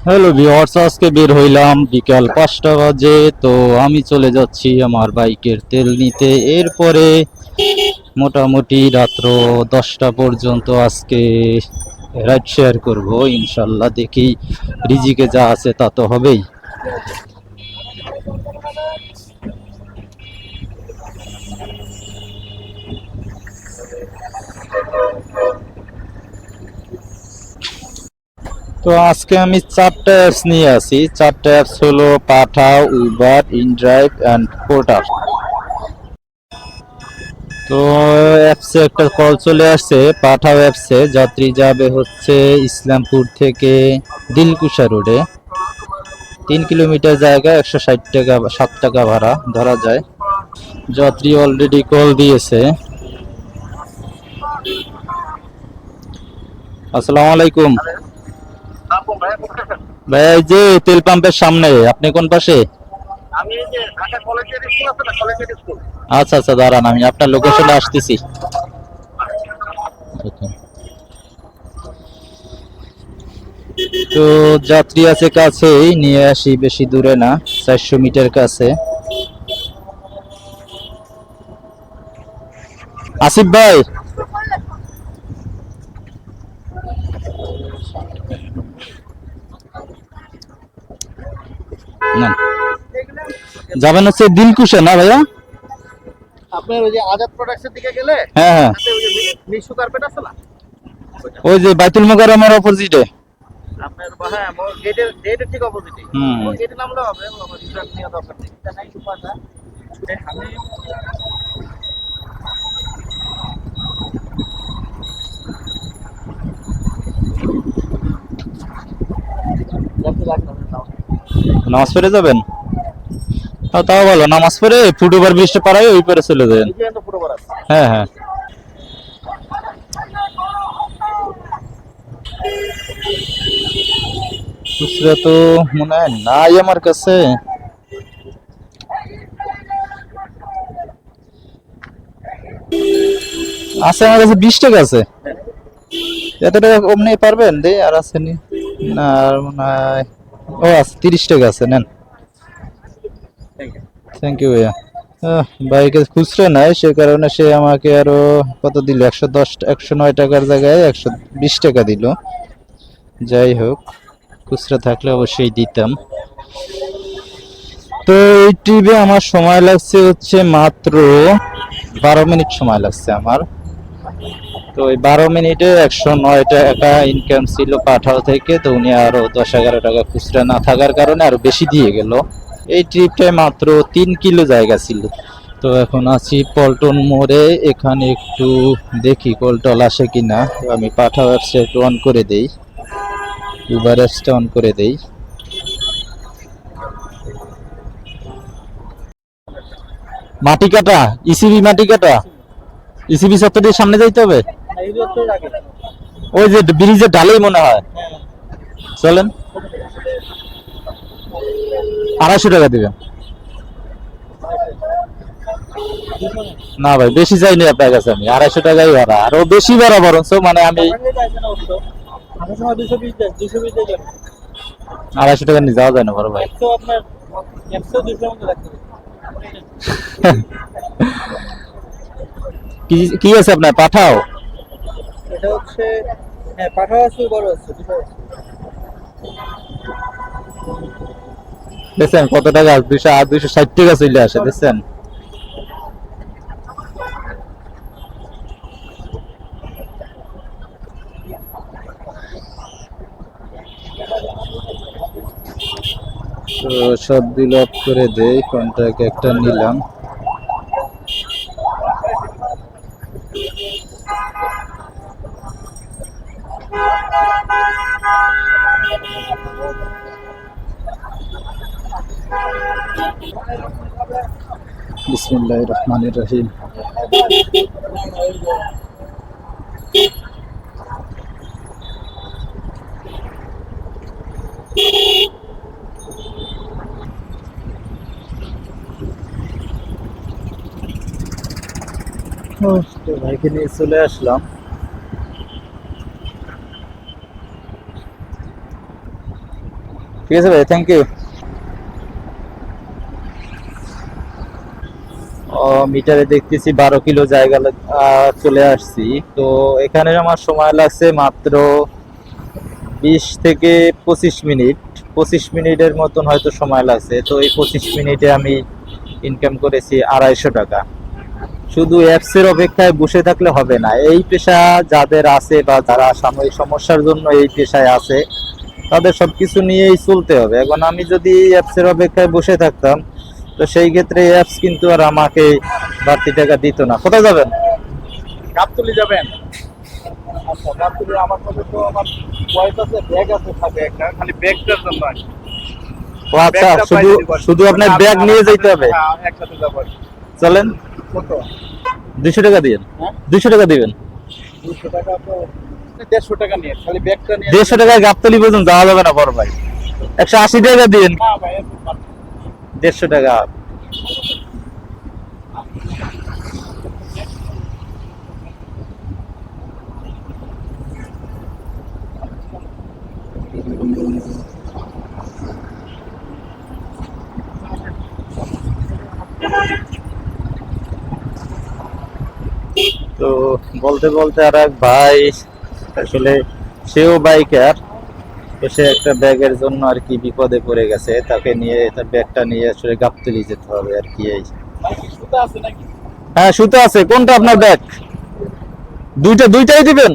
Hello viewers, আজকে বের হইলাম বিকাল 5টা বাজে। তো আমি চলে যাচ্ছি আমার বাইকের তেল নিতে। এরপরে মোটামুটি রাত্র 10টা পর্যন্ত আজকে রাইড শেয়ার করব ইনশাল্লাহ। দেখি রিজিকে যা আছে তা তো হবেই। তো আজকে আমি 4টা অ্যাপস নিয়ে আসি। 4টা অ্যাপস হলো পাঠাও, উবার, ইনড্রাইভ অ্যান্ড পোর্টার। তো অ্যাপসে একটা কল চলে আসছে। পাঠাও অ্যাপসে যাত্রী যাবে হচ্ছে ইসলামপুর থেকে দিলকুশা রোডে। 3 কিলোমিটার জায়গা, 160 টাকা, 7 টাকা ভাড়া ধরা যায়। যাত্রী অলরেডি কল দিয়েছে। আসসালামু আলাইকুম ভাই, এই যে তেল পাম্পের সামনে, আপনি কোন পাশে? আমি এই যে ঢাকা কলেজের স্কুল আছে না, কলেজের স্কুল। আচ্ছা আচ্ছা, দাঁড়ান, আমি আপনার লোকেশনে আসতেছি। তো যাত্রী আছে কাছেই, নিয়ে আসি, বেশি দূরে না, 400 মিটার কাছে। আসিফ ভাই, না যাবেন হচ্ছে দিলকুশা না ভাইয়া? আপনার ওই যে আজাদ প্রোডাক্টসের দিকে গেলে হ্যাঁ হ্যাঁ, তাতে ওই যে মিশু কার্পেট আছে না, ওই যে বাইতুল মোকাররমের অপোজিটে। আপনার হ্যাঁ গেটের ঠিক অপোজিটে। হুম, ওই গেটে নামলে হবে, আমার রিটার্ন নিয়ে দরকার নেই। এটা নাই সুপারটা আমি যাতে রাখলাম না। নামাজ পড়ে যাবেন? তাও ভালো, নামাজ পড়ে ফুটওভার ব্রিজটা পাড়ায় ওই পারে চলে যাবেন। এই যে এত পুরো বড় আছে। হ্যাঁ হ্যাঁ, খুচরা তো মনে হয় নাই আমার কাছে। আছে আমার কাছে, 20 টাকা আছে। এত টাকা কম নিয়ে পারবেন দে? আর আছে নি? না আর মনে হয়, ও আছে, 30 টাকা আছে, নেন। Thank you. থ্যাংক ইউ ভাইয়া। বাইকে খুচরা নাই, সে কারণে সে আমাকে আরো কত দিল, 109 টাকার জায়গায় 120 টাকা দিল। যাই হোক, খুচরা থাকলে অবশ্যই দিতাম। তো এই ট্রিপে আমার সময় লাগছে হচ্ছে মাত্র 12 মিনিট সময় লাগছে আমার। তো ওই 12 মিনিটে 109 টাকা ইনকাম ছিল পাঠাও থেকে। তো উনি আরো 10-11 টাকা খুচরা না থাকার কারণে আরো বেশি দিয়ে গেল। এই ট্রিপটায় মাত্র 3 কিলো জায়গা ছিল। তো এখন আছি পল্টন মোড়ে। এখানে একটু দেখি কল টল আসে কিনা। আমি পাঠাও অ্যাপসটা একটু অন করে দেই, উবার অ্যাপসটা অন করে দেই। মাটি কাটা, ইসিবি মাটি কাটা, ইসিবি চত্বরের সামনে যাইতে হবে। এই তো আগে। ওই যে ব্রিজের ঢালেই মনে হয়। চলেন, 250 টাকা দিবেন। না ভাই, বেশি চাইনি আপনার কাছে আমি, 250 টাকাই ভাড়া, আরো বেশি ভাড়া বরঞ্চ, মানে আমি 250 টাকা নিয়ে যাওয়া যায় না বড় ভাই। কি কি আছে আপনার? পাঠাও। এটা হচ্ছে হ্যাঁ, পাঠাও আছে, বড় আছে, দুটো আছে। দেখছেন কত টাকা? 260 টাকা চলে আসে, দেখছেন? তো সবগুলো অফ করে দেই, কন্ট্রাক্ট একটা নিলাম। বিসমিল্লাহির রহমানির রহিম। তো ভাইকে নিয়ে চলে আসলাম। ঠিক আছে ভাই, থ্যাংক ইউ। ও মিটারে দেখতেছি 12 কিলো জায়গা চলে আসছি। তো এখানে আমার সময় লাগছে মাত্র 20 থেকে 25 মিনিট। 25 মিনিটের মতন হয়তো সময় লাগছে। তো এই 25 মিনিটে আমি ইনকাম করেছি 250 টাকা। শুধু অ্যাপসের অপেক্ষায় বসে থাকলে হবে না। এই পেশা যাদের আছে বা যারা সাময়িক সমস্যার জন্য এই পেশায় আছে, তাদের সবকিছু নিয়েই চলতে হবে। এখন আমি যদি অ্যাপসের অপেক্ষায় বসে থাকতাম, তো সেই ক্ষেত্রে অ্যাপস কিন্তু আর আমাকে বাড়তি টাকা দিত না। কোথায় যাবেন? গাবতলী যাবেন? আচ্ছা, গাবতলী আমার কাছে তো আমার ওয়াইফ আছে, ব্যাগ আছে সাথে একটা, খালি ব্যাগটার জন্য আর কি। ও আচ্ছা, ব্যাগটা শুধু পাইলে দিবেন। শুধু আপনার ব্যাগ নিয়ে যেতে হবে। হ্যাঁ, একসাথে যাবো আর কি। চলেন, কত? 200 টাকা দিবেন। হ্যাঁ, 200 টাকা দিবেন। 200 টাকা তো 150 টাকা নিয়ে, খালি ব্যাগটা নিয়ে। 150 টাকায় গাবতলী পর্যন্ত যাওয়া যাবে না বড় ভাই। 180 টাকা দিন। না ভাই, এরকম পারবো না। 150 টাকা। তো বলতে বলতে আর এক ভাই, আসলে সেও বাইকার, তো সে একটা ব্যাগের জন্য আর কি বিপদে পড়ে গেছে। তাকে নিয়ে, তার ব্যাগটা নিয়ে আসলে গাবতলী যেতে হবে আর কি। এই ভাই, কি সুতা আছে নাকি? হ্যাঁ, সুতো আছে। কোনটা আপনার ব্যাগ? দুইটাই দিবেন।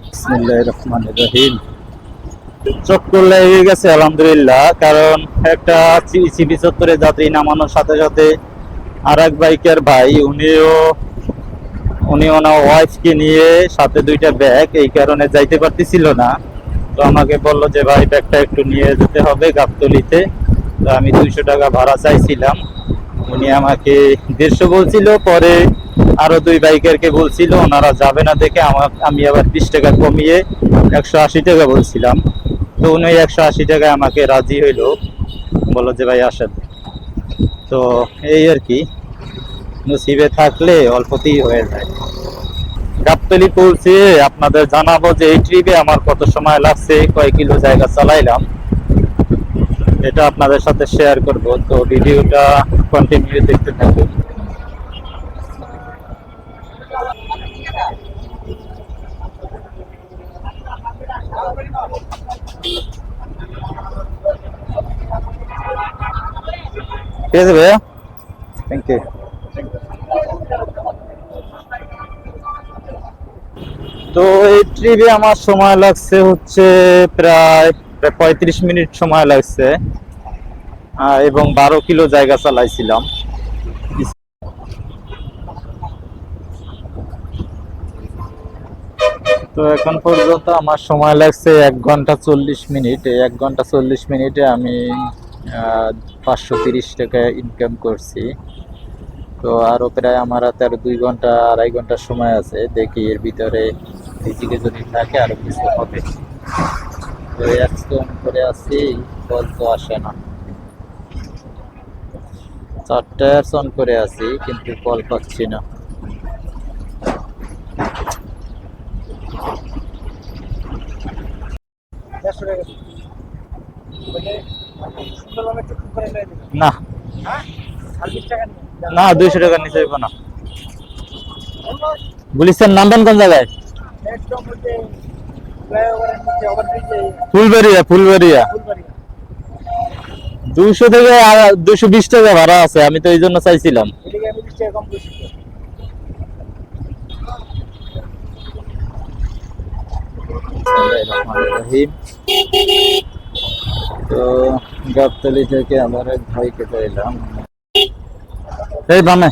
বিসমিল্লাহির রহমানির রহিম। চক্কর লেগে গেছে আলহামদুলিল্লাহ, কারণ একটা সিবি চত্বরে যাত্রী নামানোর সাথে সাথে আর এক বাইকের ভাই, উনি ওনার ওয়াইফকে নিয়ে সাথে 2টা ব্যাগ, এই কারণে যাইতে পারতেছিল না। তো আমাকে বললো যে ভাই ব্যাগটা একটু নিয়ে যেতে হবে গাবতলীতে। তো আমি 200 টাকা ভাড়া চাইছিলাম, উনি আমাকে 150 বলছিল। পরে আরো 2 বাইকারকে বলছিল, ওনারা যাবে না দেখে আমি আবার 20 টাকা কমিয়ে 180 টাকা বলছিলাম। তো উনি 180 টাকায় আমাকে রাজি হইলো, বললো যে ভাই আসেন। তো এই আর কি, নসিবে থাকলে অল্পতেই হয়ে যায়। গাবতলী পৌঁছে আপনাদের জানাবো যে এই ট্রিপে আমার কত সময় লাগছে, কয় কিলো জায়গা চালাইলাম, এটা আপনাদের সাথে শেয়ার করব। তো ভিডিওটা কন্টিনিউ দেখতে থাকুন। ঠিক আছে ভাইয়া, থ্যাংক ইউ। তো এই ট্রিপে আমার সময় লাগছে হচ্ছে প্রায় 35 মিনিট সময় লাগছে, এবং 12 কিলো জায়গা চালাইছিলাম। তো এখন পর্যন্ত আমার সময় লাগছে 1 ঘন্টা 40 মিনিট। এই 1 ঘন্টা 40 মিনিটে আমি 530 টাকা ইনকাম করছি। তো আরো প্রায় আমার হাতে আরো 2 ঘন্টা 2.5 ঘন্টা সময় আছে। দেখি এর ভিতরে রিজিকে যদি থাকে আরো কিছু হবে। তো অ্যাপস তো অন করে আছি, কল তো আসে না। 4টা অ্যাপস অন করে আছি কিন্তু কল পাচ্ছি না। দেড়শো টাকা বলে সুন্দরভাবে একটু ঠিক করে নিয়ে দিবেন। না হ্যাঁ, আর 20 টাকা নিয়ে না, 200 টাকার নিচে হইব না। গুলিস্তান নামবেন কোন জায়গায়? একদম ওই যে ফ্লাইওভারের নিচে, ওভারব্রিজে, ফুলবাড়িয়া। ফুলবাড়িয়া। 200 থেকে 220 টাকা ভাড়া আছে, আমি তো এই জন্য চাইছিলাম। এদিকে আমি 20 টাকা কম বেশি। রহিম। তো গাবতলী থেকে আবার এক ভাইকে পেলাম। এই বামে।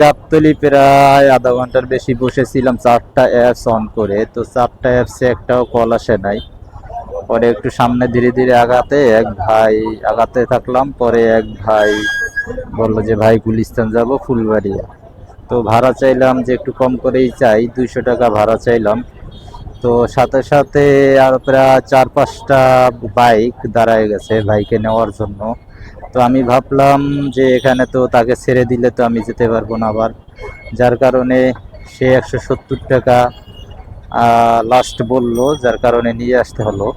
গাবতলী প্রায় আধা ঘন্টার বেশি বসেছিলাম 4টা অ্যাপস অন করে। তো 4টা অ্যাপসে একটাও কল আসে নাই। পরে একটু সামনে ধীরে ধীরে আগাতে থাকলাম, পরে এক ভাই বললো যে ভাই গুলিস্তান যাব ফুলবাড়িয়া। তো ভাড়া চাইলাম যে একটু কম করেই চাই, 200 টাকা ভাড়া চাইলাম। তো সাথে সাথে আর প্রায় 4-5টা বাইক দাঁড়ায় গেছে ভাইকে নেওয়ার জন্য। তো আমি ভাবলাম যে এখানে তো তাকে ছেড়ে দিলে তো আমি যেতে পারবো না আবার, যার কারণে সে 170 টাকা লাস্ট বললো, যার কারণে নিয়ে আসতে হলো।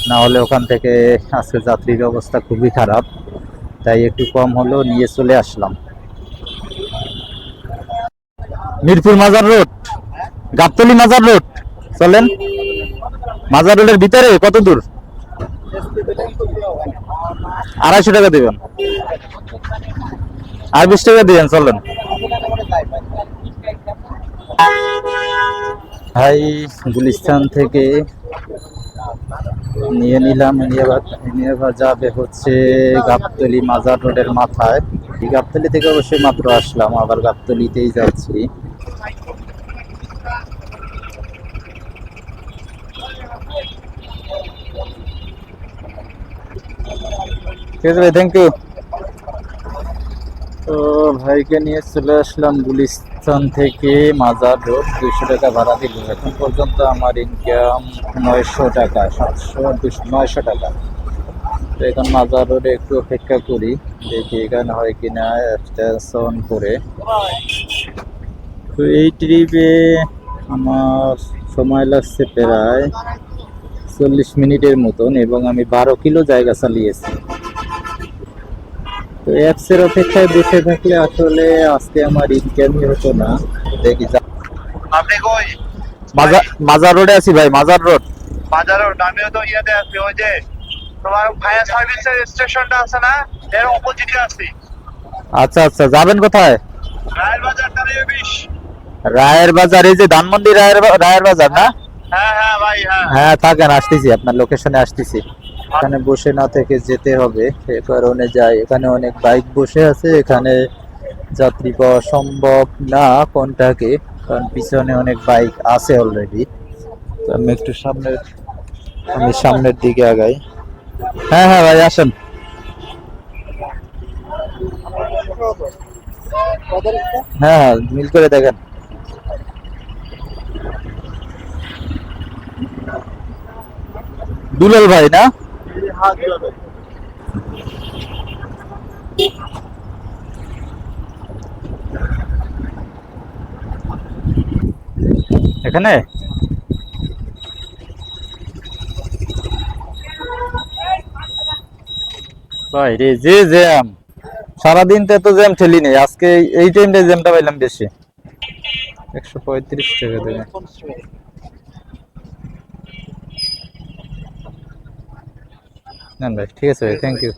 না হলে ওখান থেকে আজকে যাত্রীর অবস্থা খুবই খারাপ, তাই একটু কম হলো নিয়ে চলে আসলাম। মিরপুর মাজার রোড, গাবতলী মাজার রোড, চলেন। মাজার রোডের ভিতরে কত দূর? 250 টাকা দিবেন, আর 20 টাকা দিবেন, চলেন। ভাই গুলিস্তান থেকে নিয়ে নিলাম, নিয়ে যাবে হচ্ছে গাবতলী মাজার রোডের মাথায়। এই গাবতলী থেকে অবশ্যই মাত্র আসলাম, আবার গাবতলীতেই যাচ্ছি। ঠিক আছে ভাই, থ্যাংক ইউ। তো ভাইকে নিয়ে চলে আসলাম গুলিস্তান থেকে মাজার রোড, 200 টাকা ভাড়া দিল। এখন পর্যন্ত আমার ইনকাম 900 টাকা, 900 টাকা। তো এখন মাজার রোডে একটু অপেক্ষা করি, দেখি এখানে হয় কিনা স্টেশন করে। তো এই ট্রিপে আমার সময় লাগছে প্রায় 40 মিনিটের মতন, এবং আমি 12 কিলো জায়গা চালিয়েছি। তো অ্যাপসের অপেক্ষায় বসে থাকলে আসলে আজকে আমার ইনকামই হতো না। দেখি আপনি কই? মাজার রোডে আছি ভাই, মাজার রোড। বাজার রোড, আমিও তো ইয়াতে আছি, ওই যে তোমার ফায়ার সার্ভিসের স্টেশনটা আছে না, এর অপোজিটে আছি। আচ্ছা আচ্ছা, যাবেন কোথায়? রায়ের বাজার দাঁড়িয়ে 20। রায়ের বাজার, এই যে ধানমন্ডি রায়ের বাজার না? হ্যাঁ হ্যাঁ ভাই, হ্যাঁ। হ্যাঁ থাকেন, আসতেছি, আপনার লোকেশনে আসতেছি। এখানে বসে না থেকে যেতে হবে, এ কারণে যাই। এখানে অনেক বাইক বসে আছে, এখানে যাত্রী পাওয়া সম্ভব না কোনটাকে, কারণ পিছনে অনেক বাইক আছে অলরেডি। তো আমি সামনের দিকে আগাই। হ্যাঁ হ্যাঁ ভাই, আসেন। হ্যাঁ হ্যাঁ, মিল করে দেখেন। দুলাল ভাই না? এখানে ভাই রে, যে জ্যাম, সারাদিন তো এত জ্যাম ঠেলি নেই, আজকে এই টাইমটা জ্যামটা পাইলাম বেশি। 135 টাকা দেবে। না ভাই, ঠিক আছে ভাই, থ্যাংক ইউ।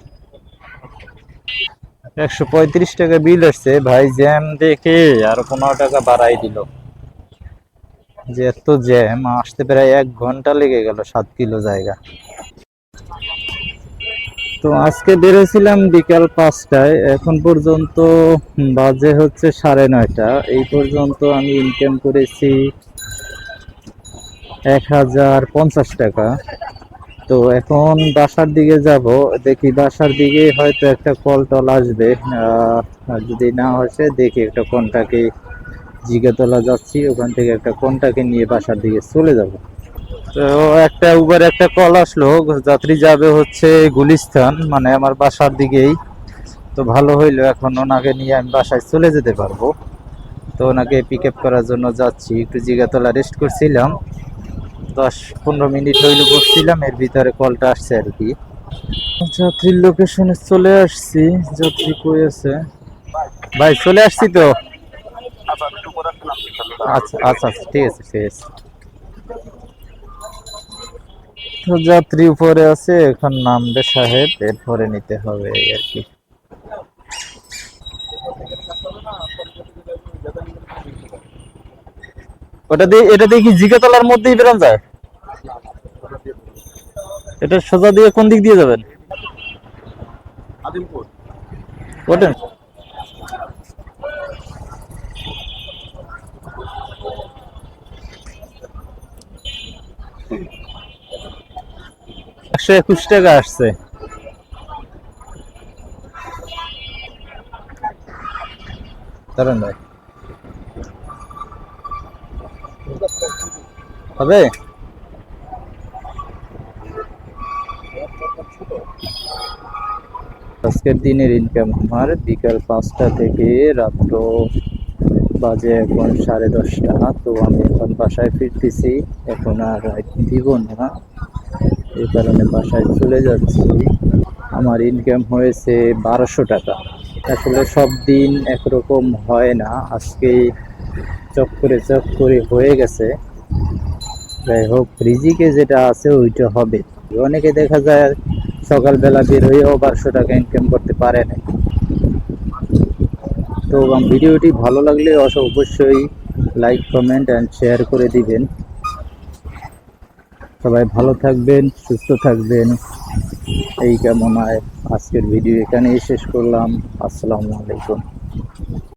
135 টাকা বিল আসছে ভাই, জ্যাম দেখে আর 15 টাকা বাড়াই দিল। যে এত জ্যাম, আসতে প্রায় 1 ঘন্টা লেগে গেল 7 কিলো জায়গা। তো আজকে বেরোছিলাম বিকাল 5টায়, এখন পর্যন্ত বাজে হচ্ছে 9:30। এই পর্যন্ত আমি ইনকাম করেছি 1050 টাকা। তো এখন বাসার দিকে যাব, দেখি বাসার দিকে হয়তো একটা কল টল আসবে, আর যদি না আসে দেখি একটা কোনটাকে জিগাতলা যাচ্ছি, ওখান থেকে একটা কোনটাকে নিয়ে বাসার দিকে চলে যাব। তো একটা উবার একটা কল আসলো, যাত্রী যাবে হচ্ছে গুলিস্তান, মানে আমার বাসার দিকেই। তো ভালো হইলো, এখন ওনাকে নিয়ে আমি বাসায় চলে যেতে পারবো। তো ওনাকে পিক আপ করার জন্য যাচ্ছি। একটু জিগাতলা রেস্ট করছিলাম, 10-15 মিনিট হইলো বসছিলাম, এর ভিতরে কলটা আসছে আর কি। যাত্রীর লোকেশনে চলে আসছি। যাত্রী কই আছে ভাই? চলে আসছি তো। আচ্ছা আচ্ছা আচ্ছা, ঠিক আছে ঠিক আছে। তো যাত্রী উপরে আছে, এখন নামবে সাহেব, এরপরে নিতে হবে এই আর কি। এটা দিয়ে কি জিগাতলার মধ্যেই বেরোন যায়? এটা সোজা দিয়ে কোন দিক দিয়ে যাবেন? আজিমপুর। ওঠেন। 121 টাকা আসছে। দাঁড়ান ভাই, হবে? আজকের দিনের ইনকাম আমার বিকাল 5টা থেকে রাত্র বাজে এখন 10:30। তো আমি এখন বাসায় ফিরতেছি, এখন আর রাইড দিব না, এই কারণে বাসায় চলে যাচ্ছি। আমার ইনকাম হয়েছে 1200 টাকা। আসলে সব দিন একরকম হয় না, আজকে চক্করে হয়ে গেছে। যাই হোক, রিজিকে যেটা আছে ওইটা হবে। অনেকে দেখা যায় সকালবেলা বের হয়েও 1200 টাকা ইনকাম করতে পারে না। তো ভিডিওটি ভালো লাগলে অবশ্যই লাইক, কমেন্ট অ্যান্ড শেয়ার করে দিবেন। সবাই ভালো থাকবেন, সুস্থ থাকবেন, এই কামনায় আজকের ভিডিও এখানেই শেষ করলাম। আসসালামু আলাইকুম।